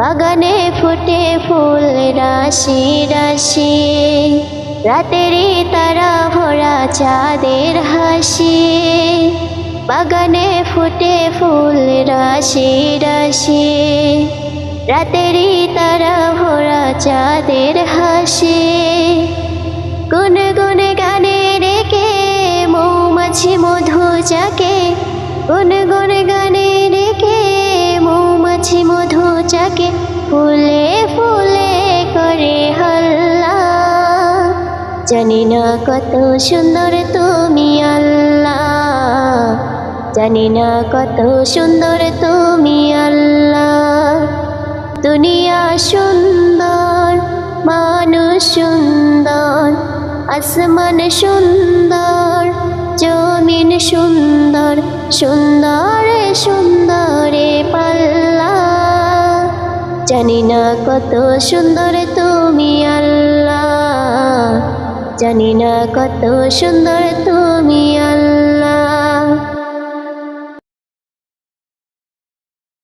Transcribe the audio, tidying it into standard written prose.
বাগানে ফুটে ফুল রাশি রাশি, রাতেরই তারা ভরা চাঁদের হাসি। বাগানে ফুটে ফুল রাশি রাশি, রাতেরই তারা ভরা চাঁদের হাসি। গুনে গুনে গানে রেখে মৌমাছি মধু চাকে, গুনে গুনে গানে রেখে মৌমাছি মধু চাকে। ফুলে ফুলে করে হল্লা, জানি না কত সুন্দর তুমি আল্লাহ, জানি না কত সুন্দর তুমি আল্লাহ। দুনিয়া সুন্দর, মানুষ সুন্দর, আসমান সুন্দর, জমিন সুন্দর, সুন্দর সুন্দরে পাল্লা। জানি না কত সুন্দর তুমি আল্লাহ, জানি না কত সুন্দর তুমি আল্লাহ।